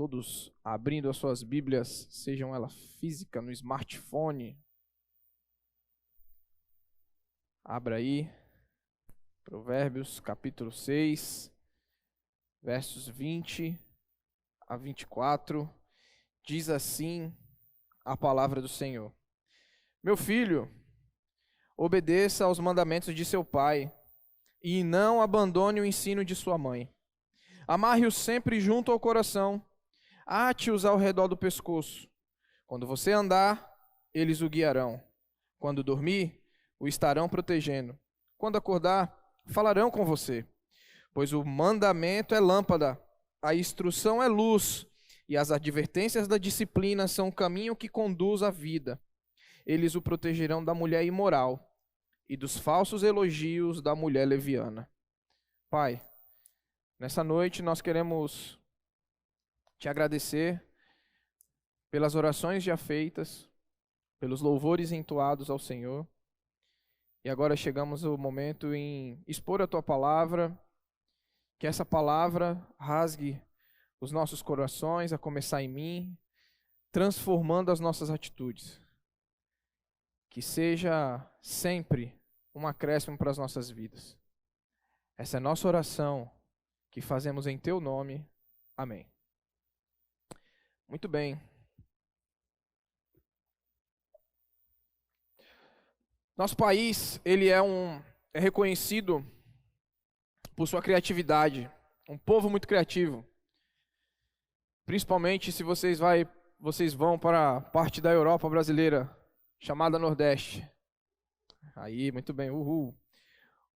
Todos abrindo as suas Bíblias, sejam elas física, no smartphone. Abra aí, Provérbios capítulo 6, versos 20 a 24. Diz assim a palavra do Senhor: Meu filho, obedeça aos mandamentos de seu pai, e não abandone o ensino de sua mãe. Amarre-os sempre junto ao coração, ate-os ao redor do pescoço. Quando você andar, eles o guiarão. Quando dormir, o estarão protegendo. Quando acordar, falarão com você. Pois o mandamento é lâmpada, a instrução é luz, e as advertências da disciplina são o caminho que conduz à vida. Eles o protegerão da mulher imoral e dos falsos elogios da mulher leviana. Pai, nessa noite nós queremos te agradecer pelas orações já feitas, pelos louvores entoados ao Senhor. E agora chegamos ao momento em expor a tua palavra, que essa palavra rasgue os nossos corações, a começar em mim, transformando as nossas atitudes. Que seja sempre um acréscimo para as nossas vidas. Essa é a nossa oração que fazemos em teu nome. Amém. Muito bem. Nosso país, ele é reconhecido por sua criatividade, um povo muito criativo. Principalmente se vocês vão para a parte da Europa brasileira, chamada Nordeste. Aí, muito bem, uhul.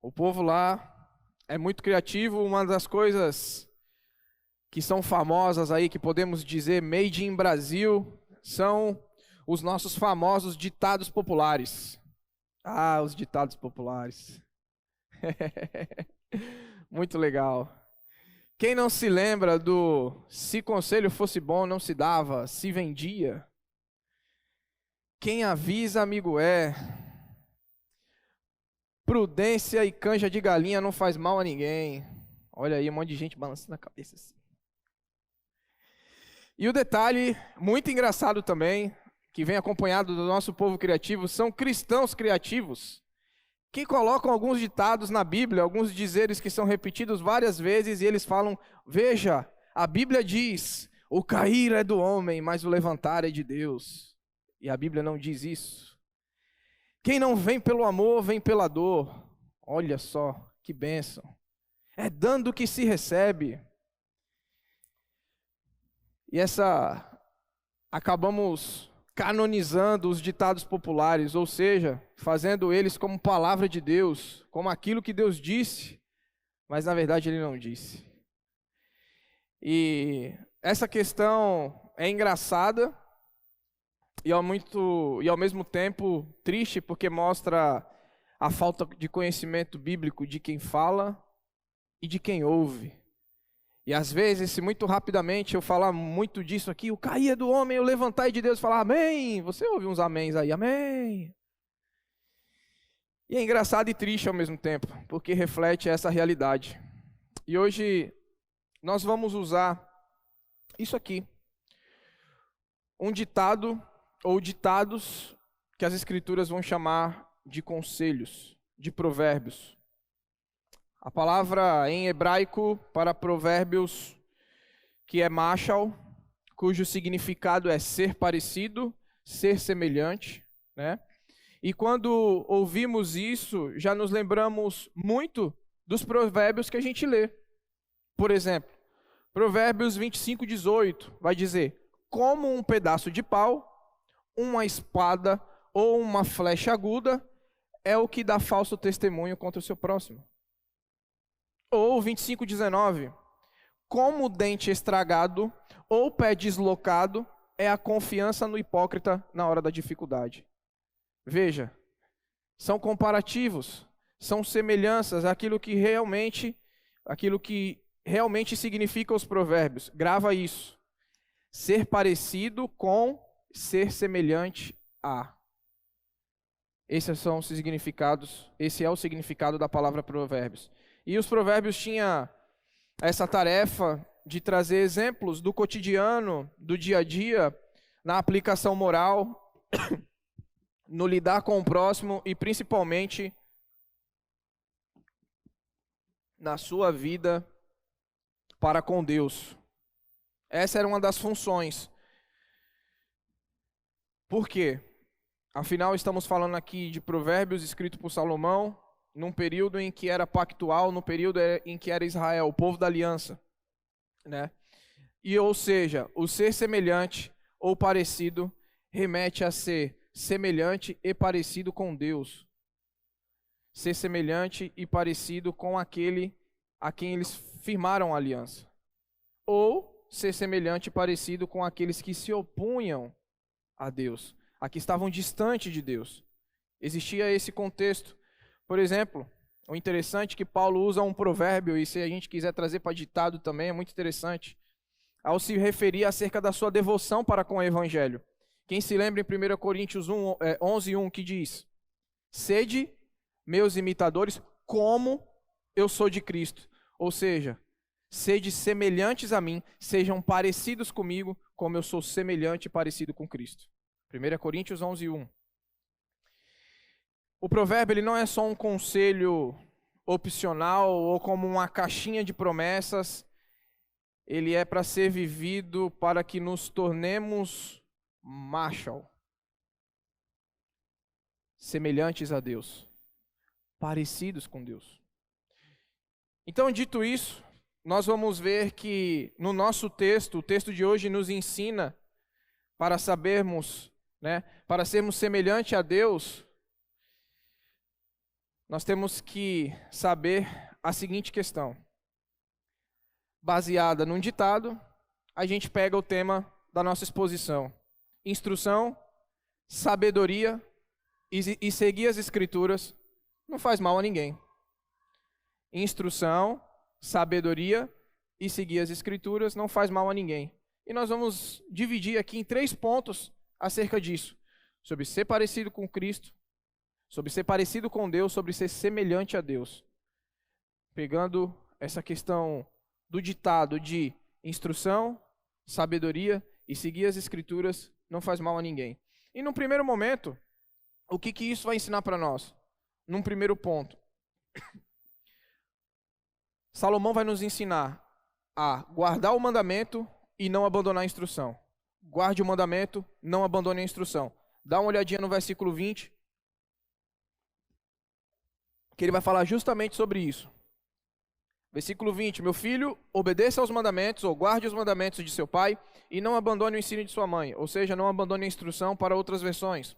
O povo lá é muito criativo. Uma das coisas que são famosas aí, que podemos dizer made in Brasil, são os nossos famosos ditados populares. Ah, os ditados populares. Muito legal. Quem não se lembra do se conselho fosse bom não se dava, se vendia? Quem avisa amigo é. Prudência e canja de galinha não faz mal a ninguém. Olha aí, um monte de gente balançando a cabeça assim. E o detalhe muito engraçado também, que vem acompanhado do nosso povo criativo, são cristãos criativos, que colocam alguns ditados na Bíblia, alguns dizeres que são repetidos várias vezes, e eles falam: veja, a Bíblia diz, o cair é do homem, mas o levantar é de Deus. E a Bíblia não diz isso. Quem não vem pelo amor, vem pela dor. Olha só, que bênção. É dando que se recebe. E acabamos canonizando os ditados populares, ou seja, fazendo eles como palavra de Deus, como aquilo que Deus disse, mas na verdade Ele não disse. E essa questão é engraçada e ao mesmo tempo triste, porque mostra a falta de conhecimento bíblico de quem fala e de quem ouve. E às vezes, se muito rapidamente eu falar muito disso aqui, o cair é do homem, eu levantar de Deus e falar amém. Você ouve uns améns aí, amém. E é engraçado e triste ao mesmo tempo, porque reflete essa realidade. E hoje nós vamos usar isso aqui. Um ditado ou ditados que as escrituras vão chamar de conselhos, de provérbios. A palavra em hebraico para provérbios, que é mashal, cujo significado é ser parecido, ser semelhante, né? E quando ouvimos isso, já nos lembramos muito dos provérbios que a gente lê. Por exemplo, Provérbios 25:18 vai dizer: como um pedaço de pau, uma espada ou uma flecha aguda é o que dá falso testemunho contra o seu próximo. Ou 25:19, como o dente estragado ou pé deslocado é a confiança no hipócrita na hora da dificuldade. Veja, são comparativos, são semelhanças, aquilo que realmente significa os provérbios. Grava isso. Ser parecido com, ser semelhante a. Esses são os significados, esse é o significado da palavra provérbios. E os provérbios tinham essa tarefa de trazer exemplos do cotidiano, do dia a dia, na aplicação moral, no lidar com o próximo e principalmente na sua vida para com Deus. Essa era uma das funções. Por quê? Afinal, estamos falando aqui de Provérbios escrito por Salomão, num período em que era pactual, no período em que era Israel, o povo da aliança, né? E ou seja, o ser semelhante ou parecido remete a ser semelhante e parecido com Deus. Ser semelhante e parecido com aquele a quem eles firmaram a aliança. Ou ser semelhante e parecido com aqueles que se opunham a Deus, a que estavam distantes de Deus. Existia esse contexto. Por exemplo, o interessante é que Paulo usa um provérbio, e se a gente quiser trazer para ditado também, é muito interessante, ao se referir acerca da sua devoção para com o Evangelho. Quem se lembra em 1 Coríntios 11:1, que diz: sede meus imitadores, como eu sou de Cristo. Ou seja, sede semelhantes a mim, sejam parecidos comigo, como eu sou semelhante e parecido com Cristo. 1 Coríntios 11:1. O provérbio ele não é só um conselho opcional ou como uma caixinha de promessas. Ele é para ser vivido para que nos tornemos Marshall, semelhantes a Deus, parecidos com Deus. Então, dito isso, nós vamos ver que no nosso texto, o texto de hoje nos ensina para sabermos, para sermos semelhantes a Deus, nós temos que saber a seguinte questão. Baseada num ditado, a gente pega o tema da nossa exposição: instrução, sabedoria e seguir as Escrituras não faz mal a ninguém. Instrução, sabedoria e seguir as Escrituras não faz mal a ninguém. E nós vamos dividir aqui em 3 pontos acerca disso: sobre ser parecido com Cristo, sobre ser parecido com Deus, sobre ser semelhante a Deus. Pegando essa questão do ditado de instrução, sabedoria e seguir as Escrituras não faz mal a ninguém. E num primeiro momento, o que isso vai ensinar para nós? Num primeiro ponto, Salomão vai nos ensinar a guardar o mandamento e não abandonar a instrução. Guarde o mandamento, não abandone a instrução. Dá uma olhadinha no versículo 20, que ele vai falar justamente sobre isso. Versículo 20, meu filho, obedeça aos mandamentos, ou guarde os mandamentos de seu pai, e não abandone o ensino de sua mãe, ou seja, não abandone a instrução. Para outras versões.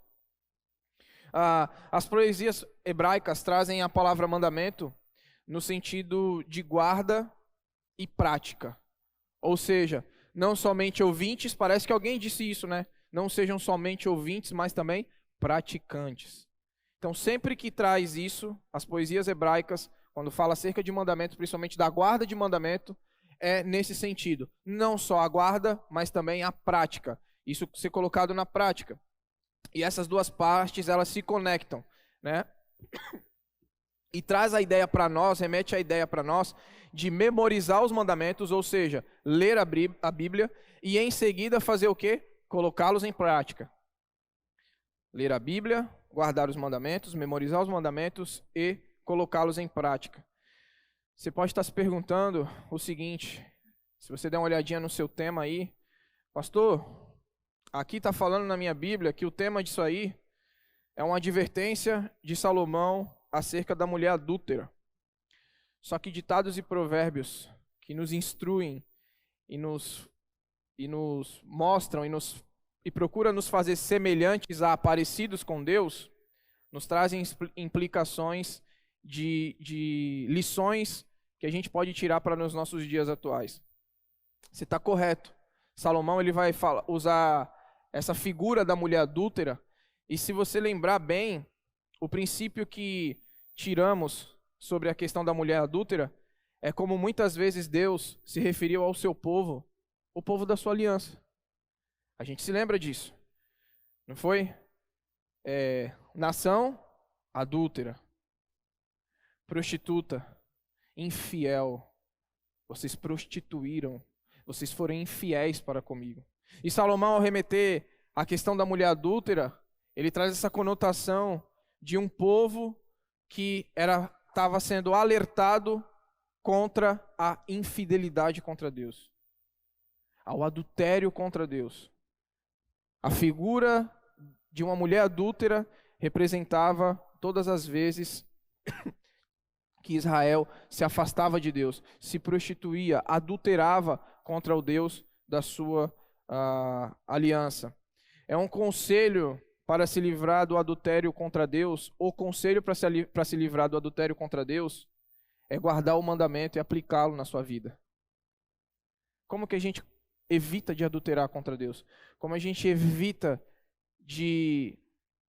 As poesias hebraicas trazem a palavra mandamento no sentido de guarda e prática. Ou seja, não somente ouvintes, parece que alguém disse isso, né? Não sejam somente ouvintes, mas também praticantes. Então, sempre que traz isso, as poesias hebraicas, quando fala acerca de mandamentos, principalmente da guarda de mandamento, é nesse sentido. Não só a guarda, mas também a prática. Isso ser colocado na prática. E essas duas partes, elas se conectam, né? E traz a ideia para nós, remete a ideia para nós, de memorizar os mandamentos, ou seja, ler a Bíblia, e em seguida fazer o quê? Colocá-los em prática. Ler a Bíblia, guardar os mandamentos, memorizar os mandamentos e colocá-los em prática. Você pode estar se perguntando o seguinte, se você der uma olhadinha no seu tema aí: pastor, aqui está falando na minha Bíblia que o tema disso aí é uma advertência de Salomão acerca da mulher adúltera. Só que ditados e provérbios que nos instruem e nos mostram e procuram nos fazer semelhantes a parecidos com Deus, nos trazem implicações de lições que a gente pode tirar para os nossos dias atuais. Você está correto. Salomão ele vai usar essa figura da mulher adúltera, e se você lembrar bem, o princípio que tiramos sobre a questão da mulher adúltera é como muitas vezes Deus se referiu ao seu povo, o povo da sua aliança. A gente se lembra disso, não foi? Nação adúltera, prostituta, infiel, vocês prostituíram vocês forem infiéis para comigo. E Salomão, ao remeter à questão da mulher adúltera, ele traz essa conotação de um povo que estava sendo alertado contra a infidelidade contra Deus, ao adultério contra Deus. A figura de uma mulher adúltera representava todas as vezes que Israel se afastava de Deus, se prostituía, adulterava contra o Deus da sua aliança. É um conselho para se livrar do adultério contra Deus. O conselho para se livrar do adultério contra Deus é guardar o mandamento e aplicá-lo na sua vida. Como que a gente evita de adulterar contra Deus? Como a gente evita de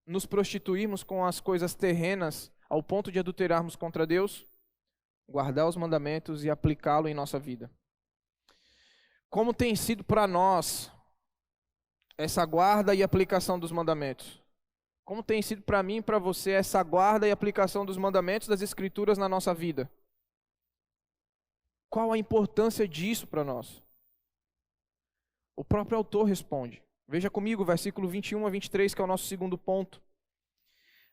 nos prostituirmos com as coisas terrenas ao ponto de adulterarmos contra Deus? Guardar os mandamentos e aplicá-lo em nossa vida. Como tem sido para nós essa guarda e aplicação dos mandamentos? Como tem sido para mim e para você essa guarda e aplicação dos mandamentos das Escrituras na nossa vida? Qual a importância disso para nós? O próprio autor responde. Veja comigo, versículo 21 a 23, que é o nosso segundo ponto.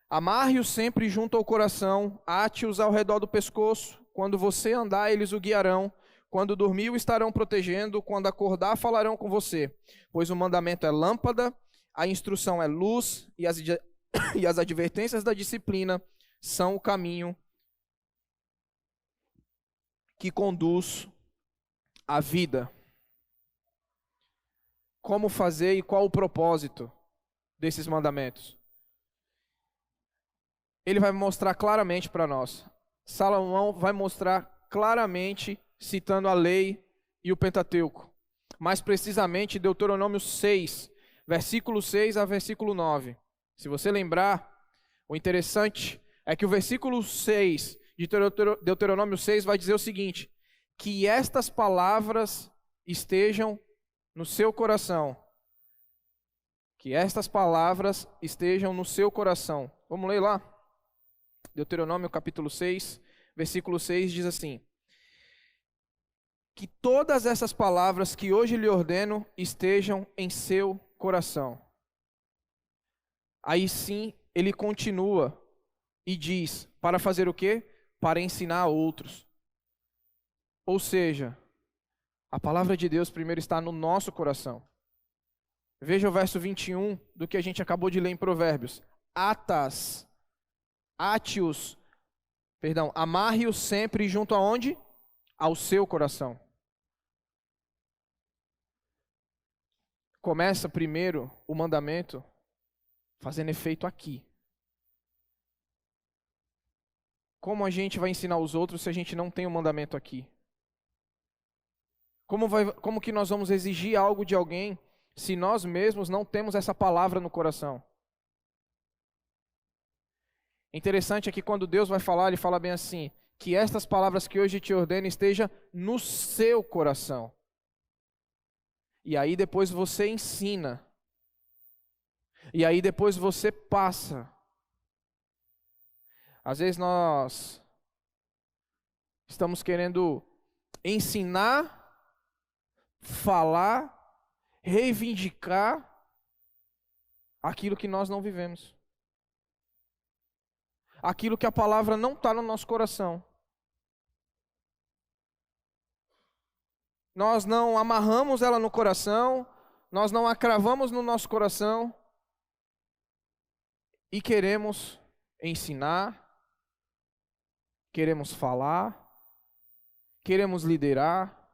Amarre-os sempre junto ao coração, ate-os ao redor do pescoço. Quando você andar, eles o guiarão. Quando dormir, o estarão protegendo. Quando acordar, falarão com você. Pois o mandamento é lâmpada, a instrução é luz, e as advertências da disciplina são o caminho que conduz à vida. Como fazer e qual o propósito desses mandamentos? Ele vai mostrar claramente para nós. Salomão vai mostrar claramente, citando a lei e o Pentateuco. Mais precisamente, Deuteronômio 6, versículo 6 a versículo 9. Se você lembrar, o interessante é que o versículo 6 de Deuteronômio 6 vai dizer o seguinte: que estas palavras estejam no seu coração. Que estas palavras estejam no seu coração. Vamos ler lá? Deuteronômio capítulo 6, versículo 6 diz assim: que todas essas palavras que hoje lhe ordeno estejam em seu coração. Aí sim, ele continua e diz, para fazer o quê? Para ensinar a outros. Ou seja, a palavra de Deus primeiro está no nosso coração. Veja o verso 21 do que a gente acabou de ler em Provérbios. Amarre-os sempre junto aonde? Ao seu coração. Começa primeiro o mandamento fazendo efeito aqui. Como a gente vai ensinar os outros se a gente não tem o mandamento aqui? Como que nós vamos exigir algo de alguém se nós mesmos não temos essa palavra no coração? Interessante é que quando Deus vai falar, Ele fala bem assim: que estas palavras que hoje te ordeno estejam no seu coração. E aí depois você ensina. E aí depois você passa. Às vezes nós estamos querendo ensinar, falar, reivindicar aquilo que nós não vivemos. Aquilo que a palavra não está no nosso coração. Nós não amarramos ela no coração, nós não a cravamos no nosso coração e queremos ensinar, queremos falar, queremos liderar,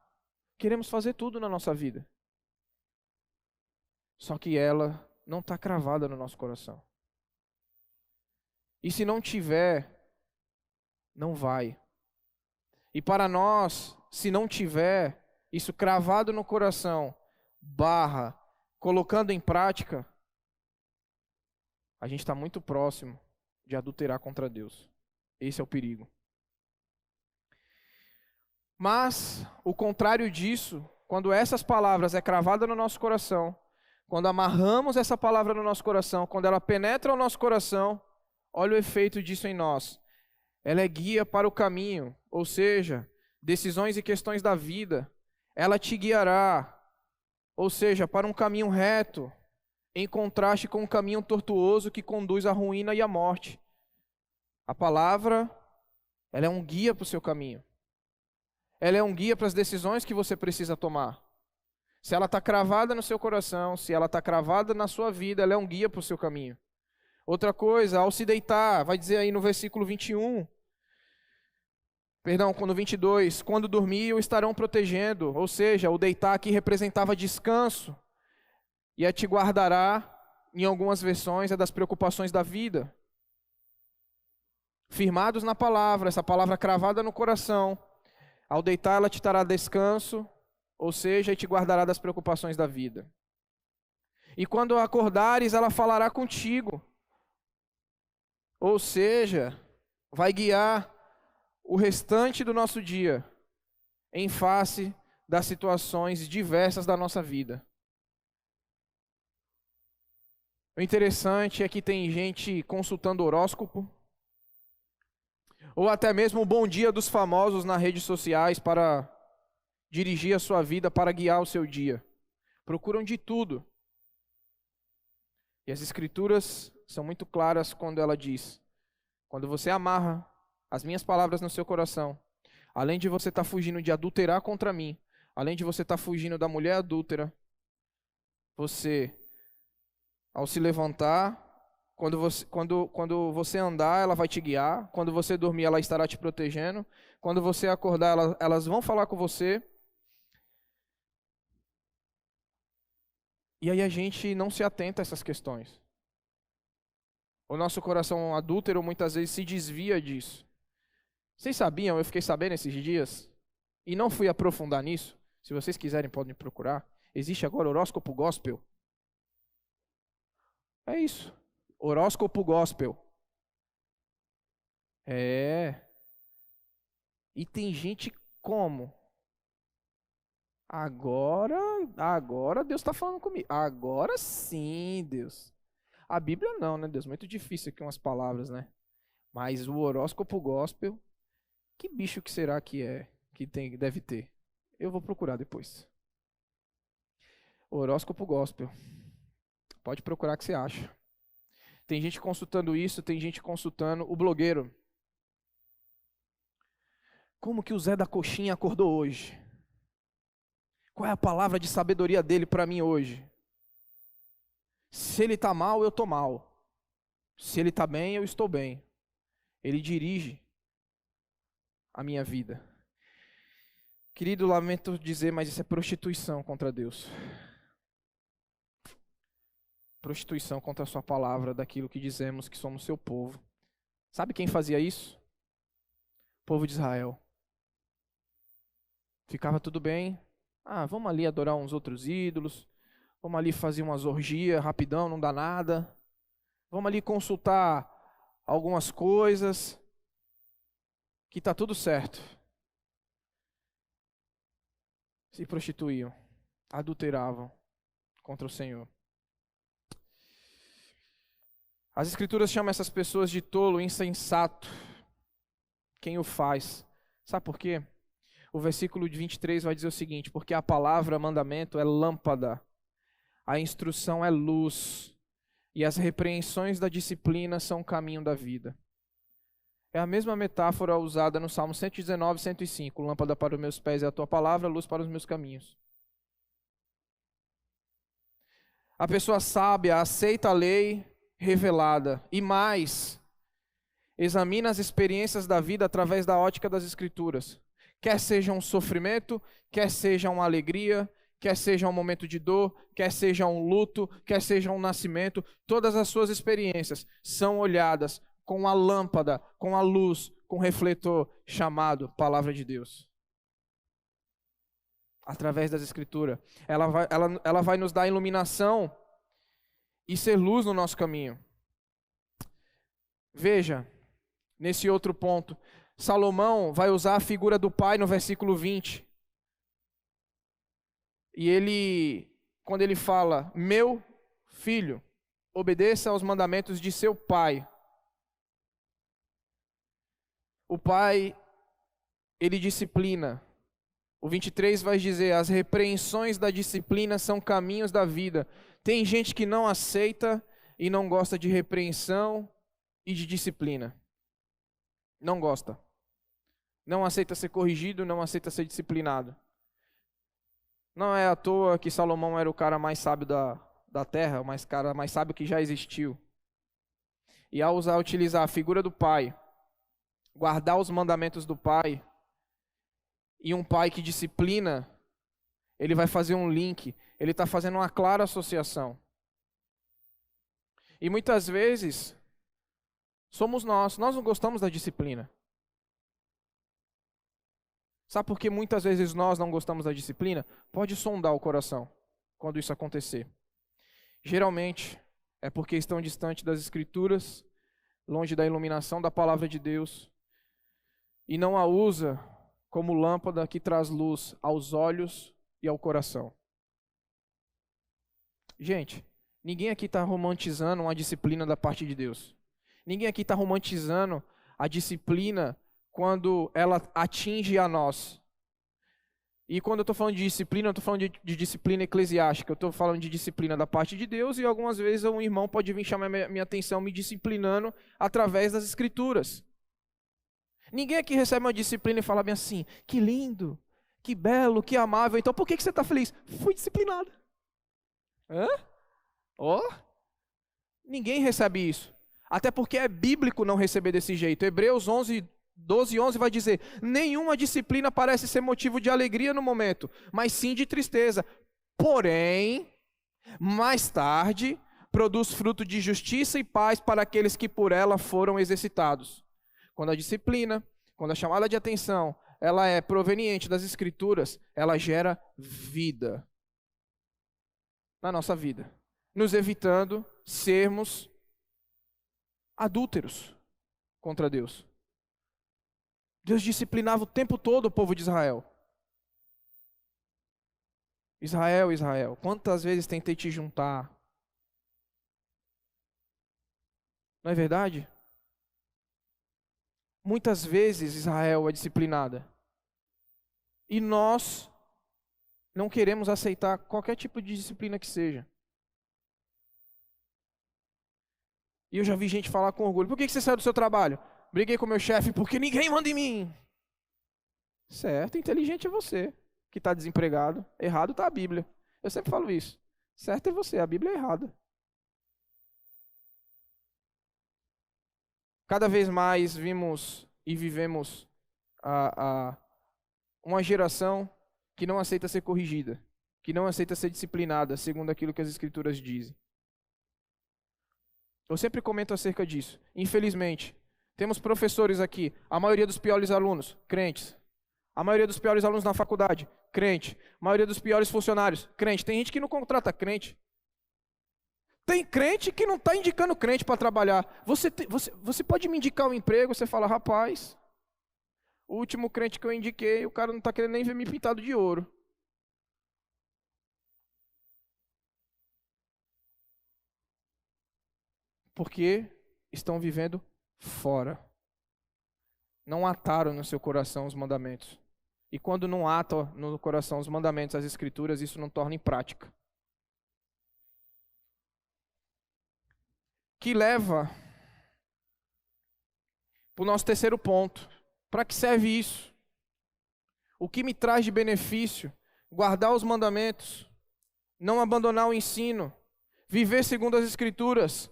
queremos fazer tudo na nossa vida. Só que ela não está cravada no nosso coração. E se não tiver, não vai. E para nós, se não tiver isso cravado no coração, colocando em prática, a gente está muito próximo de adulterar contra Deus. Esse é o perigo. Mas, o contrário disso, quando essas palavras é cravada no nosso coração, quando amarramos essa palavra no nosso coração, quando ela penetra o nosso coração, olha o efeito disso em nós. Ela é guia para o caminho, ou seja, decisões e questões da vida. ela te guiará, ou seja, para um caminho reto, em contraste com um caminho tortuoso que conduz à ruína e à morte. A palavra, ela é um guia para o seu caminho. Ela é um guia para as decisões que você precisa tomar. Se ela está cravada no seu coração, se ela está cravada na sua vida, ela é um guia para o seu caminho. Outra coisa, ao se deitar, vai dizer aí no versículo 21, no 22, quando dormir o estarão protegendo, ou seja, o deitar aqui representava descanso, e te guardará, em algumas versões, é das preocupações da vida. Firmados na palavra, essa palavra cravada no coração, ao deitar ela te dará descanso, ou seja, te guardará das preocupações da vida. E quando acordares, ela falará contigo, ou seja, vai guiar o restante do nosso dia em face das situações diversas da nossa vida. O interessante é que tem gente consultando horóscopo, ou até mesmo o bom dia dos famosos nas redes sociais para dirigir a sua vida, para guiar o seu dia. Procuram de tudo. E as escrituras são muito claras quando ela diz: quando você amarra as minhas palavras no seu coração, além de você estar fugindo de adulterar contra mim, além de você estar fugindo da mulher adúltera, você, ao se levantar, quando você andar, ela vai te guiar. Quando você dormir, ela estará te protegendo. Quando você acordar, elas vão falar com você. E aí a gente não se atenta a essas questões. O nosso coração adúltero muitas vezes se desvia disso. Vocês sabiam, eu fiquei sabendo esses dias, e não fui aprofundar nisso. Se vocês quiserem, podem procurar. Existe agora horóscopo gospel. É isso. Horóscopo gospel. E tem gente como? Agora Deus está falando comigo. Agora sim, Deus. A Bíblia não, né, Deus? Muito difícil aqui umas palavras, né? Mas o horóscopo gospel, que bicho que será que é? Deve ter. Eu vou procurar depois. Horóscopo gospel. Pode procurar que você acha. Tem gente consultando isso, tem gente consultando o blogueiro. Como que o Zé da Coxinha acordou hoje? Qual é a palavra de sabedoria dele para mim hoje? Se ele está mal, eu estou mal. Se ele está bem, eu estou bem. Ele dirige a minha vida. Querido, lamento dizer, mas isso é prostituição contra Deus. Prostituição contra a sua palavra, daquilo que dizemos que somos seu povo. Sabe quem fazia isso? O povo de Israel. Ficava tudo bem. Vamos ali adorar uns outros ídolos. Vamos ali fazer umas orgias rapidão, não dá nada. Vamos ali consultar algumas coisas. Que está tudo certo. Se prostituíam. Adulteravam contra o Senhor. As Escrituras chamam essas pessoas de tolo, insensato. Quem o faz? Sabe por quê? O versículo de 23 vai dizer o seguinte: porque a palavra, mandamento, é lâmpada, a instrução é luz, e as repreensões da disciplina são o caminho da vida. É a mesma metáfora usada no Salmo 119, 105. Lâmpada para os meus pés é a tua palavra, luz para os meus caminhos. A pessoa sábia aceita a lei revelada e mais, examina as experiências da vida através da ótica das Escrituras. Quer seja um sofrimento, quer seja uma alegria, quer seja um momento de dor, quer seja um luto, quer seja um nascimento, todas as suas experiências são olhadas com a lâmpada, com a luz, com o refletor chamado Palavra de Deus. Através das Escrituras. Ela vai nos dar iluminação e ser luz no nosso caminho. Veja, nesse outro ponto, Salomão vai usar a figura do pai no versículo 20. E ele, quando ele fala, meu filho, obedeça aos mandamentos de seu pai. O pai, ele disciplina. O 23 vai dizer: as repreensões da disciplina são caminhos da vida. Tem gente que não aceita e não gosta de repreensão e de disciplina. Não gosta. Não aceita ser corrigido, não aceita ser disciplinado. Não é à toa que Salomão era o cara mais sábio da terra, o cara mais sábio que já existiu. E ao utilizar a figura do pai, guardar os mandamentos do pai, e um pai que disciplina, ele vai fazer um link, ele está fazendo uma clara associação. E muitas vezes, somos nós não gostamos da disciplina. Sabe por que muitas vezes nós não gostamos da disciplina? Pode sondar o coração quando isso acontecer. Geralmente, é porque estão distante das Escrituras, longe da iluminação da palavra de Deus, e não a usa como lâmpada que traz luz aos olhos e ao coração. Gente, ninguém aqui está romantizando uma disciplina da parte de Deus. Ninguém aqui está romantizando a disciplina quando ela atinge a nós. E quando eu estou falando de disciplina, eu estou falando de disciplina eclesiástica. Eu estou falando de disciplina da parte de Deus, e algumas vezes um irmão pode vir chamar minha atenção me disciplinando através das Escrituras. Ninguém aqui recebe uma disciplina e fala bem assim: que lindo, que belo, que amável. Então por que você está feliz? Fui disciplinado. Hã? Ó? Ninguém recebe isso. Até porque é bíblico não receber desse jeito. Hebreus 12:11 vai dizer: nenhuma disciplina parece ser motivo de alegria no momento, mas sim de tristeza. Porém, mais tarde, produz fruto de justiça e paz para aqueles que por ela foram exercitados. Quando a disciplina, quando a chamada de atenção, ela é proveniente das Escrituras, ela gera vida na nossa vida, nos evitando sermos adúlteros contra Deus. Deus disciplinava o tempo todo o povo de Israel. Israel, Israel, quantas vezes tentei te juntar? Não é verdade? Muitas vezes Israel é disciplinada. E nós não queremos aceitar qualquer tipo de disciplina que seja. E eu já vi gente falar com orgulho: por que você saiu do seu trabalho? Briguei com meu chefe porque ninguém manda em mim. Certo, inteligente é você que está desempregado. Errado está a Bíblia. Eu sempre falo isso. Certo é você, a Bíblia é errada. Cada vez mais vimos e vivemos uma geração que não aceita ser corrigida, que não aceita ser disciplinada, segundo aquilo que as Escrituras dizem. Eu sempre comento acerca disso. Infelizmente, temos professores aqui, a maioria dos piores alunos, crentes. A maioria dos piores alunos na faculdade, crente. A maioria dos piores funcionários, crente. Tem gente que não contrata crente. Tem crente que não está indicando crente para trabalhar. Você pode me indicar um emprego, você fala: rapaz, o último crente que eu indiquei, o cara não está querendo nem ver me pintado de ouro. Porque estão vivendo fora. Não ataram no seu coração os mandamentos. E quando não atam no coração os mandamentos, as Escrituras, isso não torna em prática. Que leva para o nosso terceiro ponto. Para que serve isso? O que me traz de benefício? Guardar os mandamentos, não abandonar o ensino, viver segundo as Escrituras.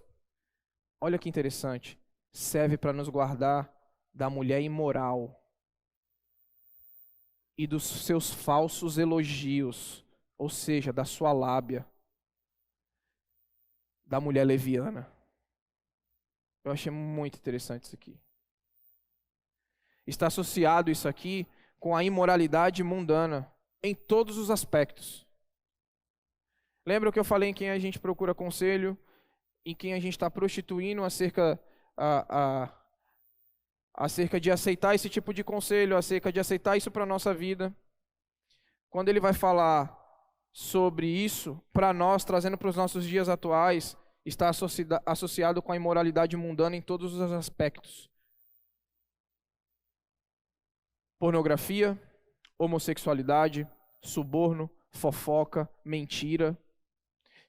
Olha que interessante. Serve para nos guardar da mulher imoral e dos seus falsos elogios, ou seja, da sua lábia, da mulher leviana. Eu achei muito interessante isso aqui. Está associado isso aqui com a imoralidade mundana, em todos os aspectos. Lembra que eu falei em quem a gente procura conselho, em quem a gente está prostituindo acerca de aceitar esse tipo de conselho, acerca de aceitar isso para a nossa vida. Quando ele vai falar sobre isso, para nós, trazendo para os nossos dias atuais, está associado com a imoralidade mundana em todos os aspectos. Pornografia, homossexualidade, suborno, fofoca, mentira.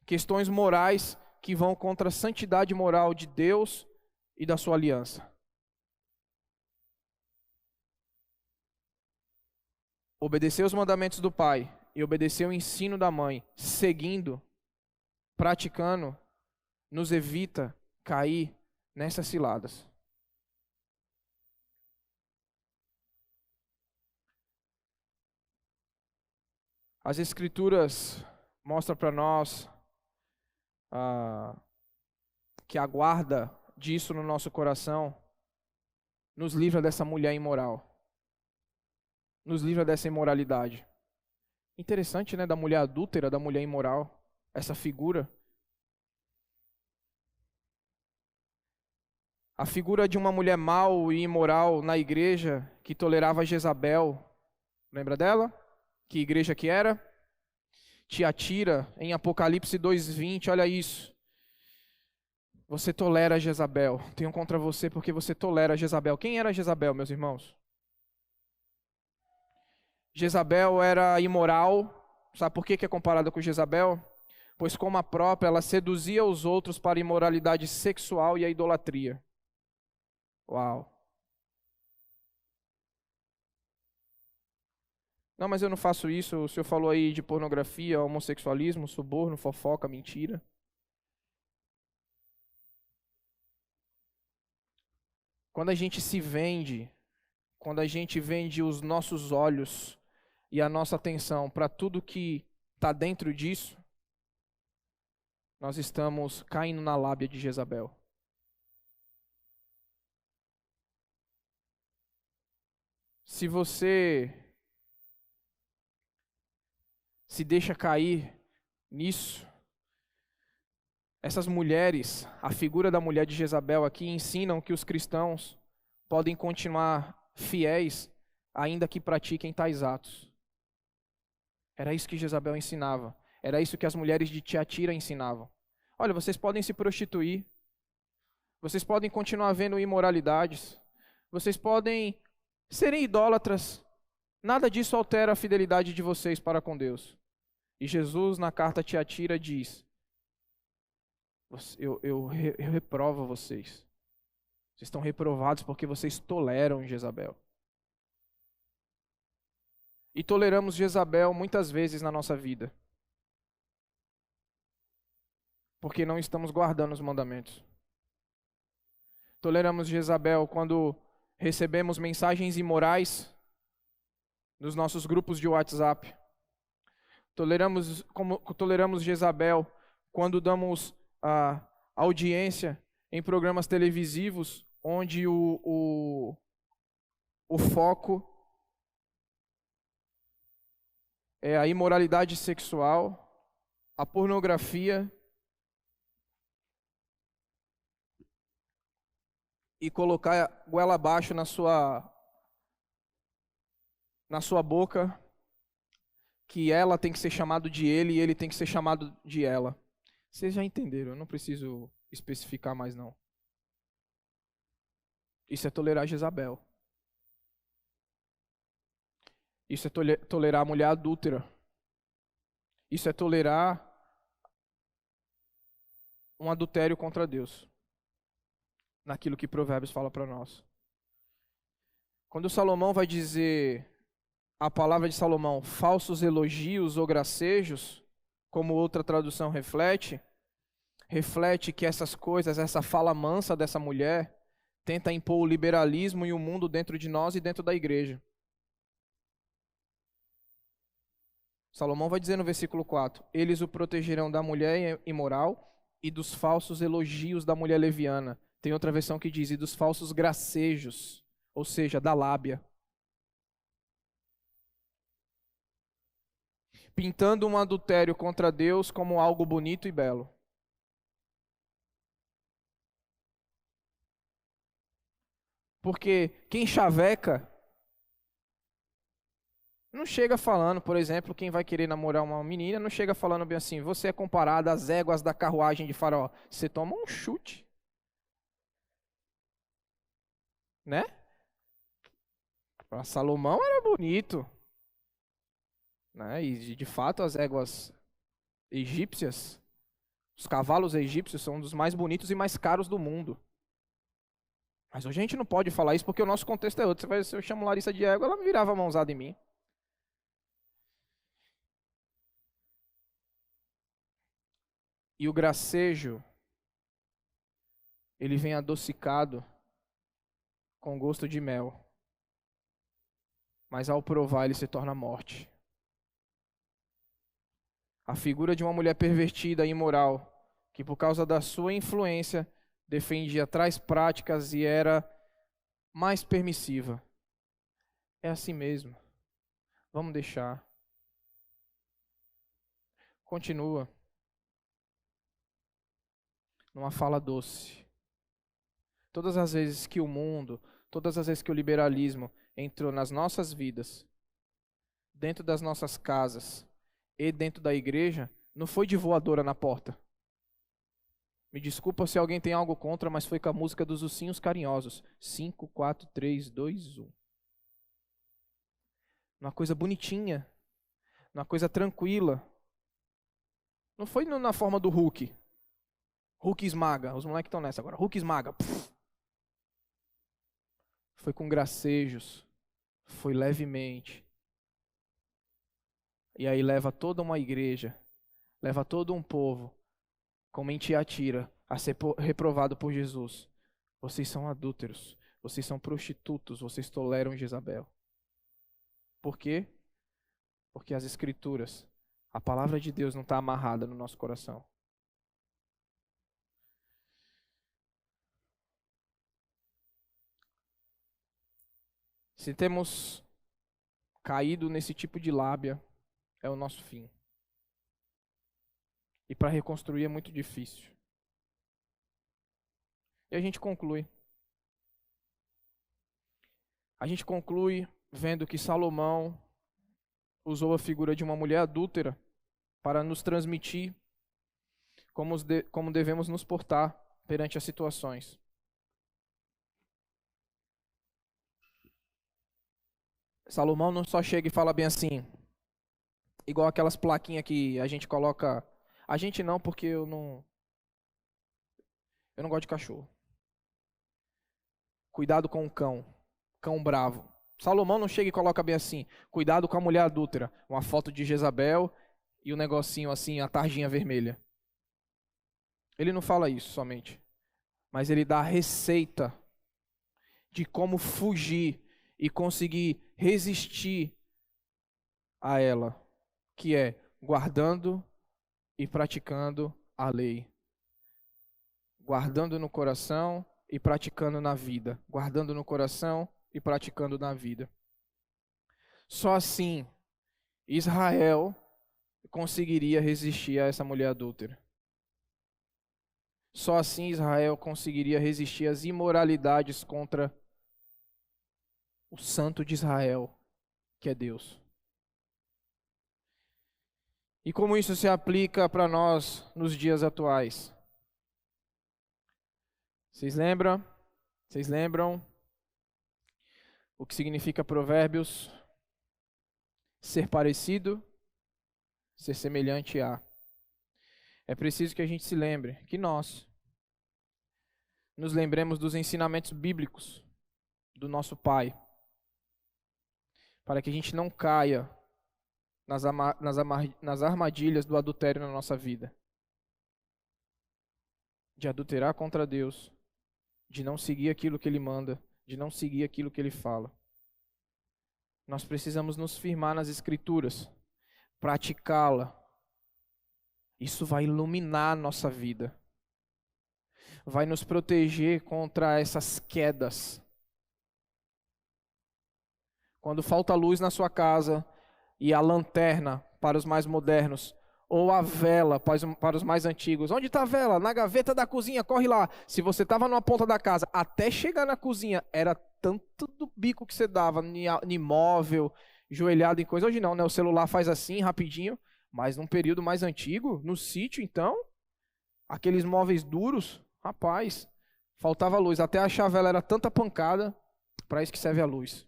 Questões morais que vão contra a santidade moral de Deus e da sua aliança. Obedecer os mandamentos do pai e obedecer o ensino da mãe, seguindo, praticando, nos evita cair nessas ciladas. As Escrituras mostram para nós que a guarda disso no nosso coração nos livra dessa mulher imoral, nos livra dessa imoralidade. Interessante, né? Da mulher adúltera, da mulher imoral, essa figura. A figura de uma mulher mau e imoral na igreja que tolerava Jezabel. Lembra dela? Que igreja que era? Tiatira, em Apocalipse 2:20, olha isso. Você tolera Jezabel. Tenho contra você porque você tolera Jezabel. Quem era Jezabel, meus irmãos? Jezabel era imoral. Sabe por que é comparada com Jezabel? Pois como a própria, ela seduzia os outros para a imoralidade sexual e a idolatria. Uau. Não, mas eu não faço isso. O senhor falou aí de pornografia, homossexualismo, suborno, fofoca, mentira. Quando a gente se vende, quando a gente vende os nossos olhos e a nossa atenção para tudo que está dentro disso, nós estamos caindo na lábia de Jezabel. Se você se deixa cair nisso, essas mulheres, a figura da mulher de Jezabel aqui, ensinam que os cristãos podem continuar fiéis, ainda que pratiquem tais atos. Era isso que Jezabel ensinava. Era isso que as mulheres de Tiatira ensinavam. Olha, vocês podem se prostituir. Vocês podem continuar vendo imoralidades. Vocês podem serem idólatras. Nada disso altera a fidelidade de vocês para com Deus. E Jesus, na carta a Tiatira, diz: eu reprovo vocês. Vocês estão reprovados porque vocês toleram Jezabel. E toleramos Jezabel muitas vezes na nossa vida, porque não estamos guardando os mandamentos. Toleramos Jezabel quando recebemos mensagens imorais nos nossos grupos de WhatsApp. Toleramos Jezabel quando damos audiência em programas televisivos onde o foco é a imoralidade sexual, a pornografia e colocar goela abaixo na sua boca que ela tem que ser chamado de ele e ele tem que ser chamado de ela. Vocês já entenderam, eu não preciso especificar mais não. Isso é tolerar Jezabel. Isso é tolerar a mulher adúltera. Isso é tolerar um adultério contra Deus. Naquilo que Provérbios fala para nós. Quando Salomão vai dizer a palavra de Salomão, falsos elogios ou gracejos, como outra tradução reflete que essas coisas, essa fala mansa dessa mulher, tenta impor o liberalismo e o mundo dentro de nós e dentro da igreja. Salomão vai dizer no versículo 4, eles o protegerão da mulher imoral e dos falsos elogios da mulher leviana. Tem outra versão que diz, e dos falsos gracejos, ou seja, da lábia. Pintando um adultério contra Deus como algo bonito e belo. Porque quem chaveca não chega falando, por exemplo, quem vai querer namorar uma menina, não chega falando bem assim, você é comparado às éguas da carruagem de Faraó. Você toma um chute. Né? Para Salomão era bonito. né? E de fato as éguas egípcias, os cavalos egípcios são um dos mais bonitos e mais caros do mundo. Mas hoje a gente não pode falar isso porque o nosso contexto é outro. Se eu chamo Larissa de égua, ela me virava a mãozada em mim. E o gracejo, ele vem adocicado com gosto de mel. Mas ao provar, ele se torna morte. A figura de uma mulher pervertida e imoral, que por causa da sua influência defendia tais práticas e era mais permissiva. É assim mesmo. Vamos deixar. Continua. Numa fala doce. Todas as vezes que o mundo, todas as vezes que o liberalismo entrou nas nossas vidas, dentro das nossas casas e dentro da igreja, não foi de voadora na porta. Me desculpa se alguém tem algo contra, mas foi com a música dos ursinhos carinhosos. 5, 4, 3, 2, 1. Uma coisa bonitinha, uma coisa tranquila. Não foi na forma do Hulk. Hulk esmaga, os moleques estão nessa agora. Hulk esmaga. Pff. Foi com gracejos, foi levemente. E aí leva toda uma igreja, leva todo um povo, como em Tiatira, a ser reprovado por Jesus. Vocês são adúlteros, vocês são prostitutos, vocês toleram Jezabel. Por quê? Porque as Escrituras, a palavra de Deus não está amarrada no nosso coração. Se temos caído nesse tipo de lábia, é o nosso fim. E para reconstruir é muito difícil. E a gente conclui. A gente conclui vendo que Salomão usou a figura de uma mulher adúltera para nos transmitir como devemos nos portar perante as situações. Salomão não só chega e fala bem assim, igual aquelas plaquinhas que a gente coloca. A gente não, porque eu não gosto de cachorro. Cuidado com o cão bravo. Salomão não chega e coloca bem assim, cuidado com a mulher adúltera. Uma foto de Jezabel e um negocinho assim, a tarjinha vermelha. Ele não fala isso somente, mas ele dá a receita de como fugir e conseguir resistir a ela, que é guardando e praticando a lei. Guardando no coração e praticando na vida. Guardando no coração e praticando na vida. Só assim Israel conseguiria resistir a essa mulher adúltera. Só assim Israel conseguiria resistir às imoralidades contra o Santo de Israel, que é Deus. E como isso se aplica para nós nos dias atuais? Vocês lembram? Vocês lembram o que significa Provérbios? Ser parecido, ser semelhante a. É preciso que a gente se lembre que nós nos lembremos dos ensinamentos bíblicos do nosso Pai, para que a gente não caia nas armadilhas do adultério na nossa vida. De adulterar contra Deus, de não seguir aquilo que Ele manda, de não seguir aquilo que Ele fala. Nós precisamos nos firmar nas Escrituras, praticá-la. Isso vai iluminar a nossa vida. Vai nos proteger contra essas quedas. Quando falta luz na sua casa e a lanterna para os mais modernos, ou a vela para os mais antigos. Onde está a vela? Na gaveta da cozinha, corre lá. Se você estava numa ponta da casa, até chegar na cozinha, era tanto do bico que você dava em móvel, joelhado em coisa. Hoje não, né? O celular faz assim, rapidinho. Mas num período mais antigo, no sítio, então, aqueles móveis duros, rapaz, faltava luz. Até achar a vela era tanta pancada, para isso que serve a luz.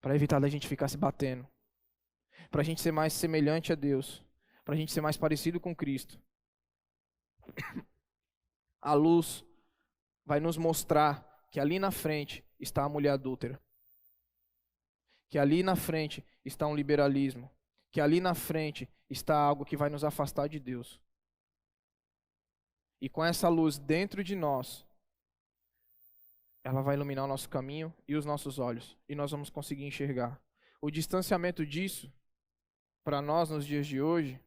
Para evitar da gente ficar se batendo. para a gente ser mais semelhante a Deus, para a gente ser mais parecido com Cristo. A luz vai nos mostrar que ali na frente está a mulher adúltera, que ali na frente está um liberalismo, que ali na frente está algo que vai nos afastar de Deus. E com essa luz dentro de nós, ela vai iluminar o nosso caminho e os nossos olhos, e nós vamos conseguir enxergar. O distanciamento disso, para nós nos dias de hoje,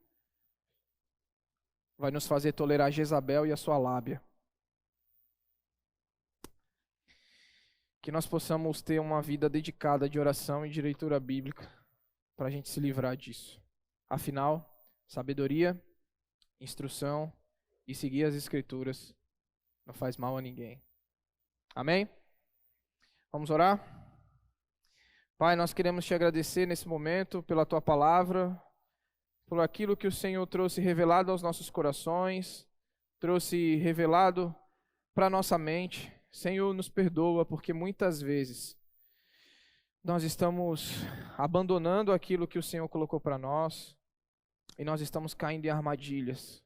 vai nos fazer tolerar Jezabel e a sua lábia. Que nós possamos ter uma vida dedicada de oração e de leitura bíblica, para a gente se livrar disso. Afinal, sabedoria, instrução e seguir as Escrituras não faz mal a ninguém. Amém? Vamos orar? Pai, nós queremos te agradecer nesse momento pela tua palavra, por aquilo que o Senhor trouxe revelado aos nossos corações, trouxe revelado para a nossa mente. Senhor, nos perdoa, porque muitas vezes nós estamos abandonando aquilo que o Senhor colocou para nós e nós estamos caindo em armadilhas.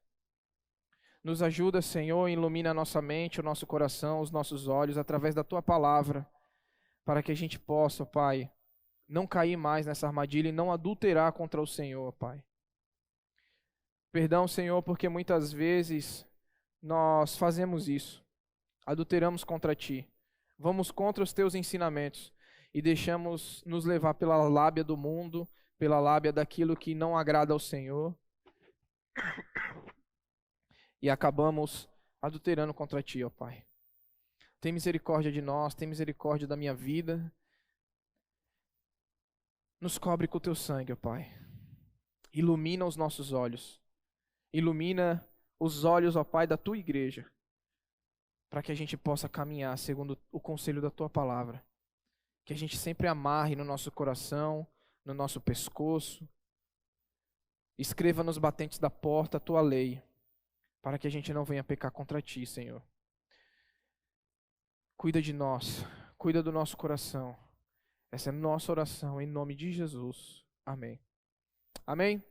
Nos ajuda, Senhor, ilumina a nossa mente, o nosso coração, os nossos olhos, através da Tua palavra, para que a gente possa, Pai, não cair mais nessa armadilha e não adulterar contra o Senhor, Pai. Perdão, Senhor, porque muitas vezes nós fazemos isso, adulteramos contra Ti, vamos contra os Teus ensinamentos e deixamos nos levar pela lábia do mundo, pela lábia daquilo que não agrada ao Senhor. E acabamos adulterando contra Ti, ó Pai. Tem misericórdia de nós, tem misericórdia da minha vida. Nos cobre com o Teu sangue, ó Pai. Ilumina os nossos olhos. Ilumina os olhos, ó Pai, da Tua igreja. Para que a gente possa caminhar segundo o conselho da Tua palavra. Que a gente sempre amarre no nosso coração, no nosso pescoço. Escreva nos batentes da porta a Tua lei, para que a gente não venha pecar contra Ti, Senhor. Cuida de nós, cuida do nosso coração. Essa é a nossa oração, em nome de Jesus. Amém. Amém?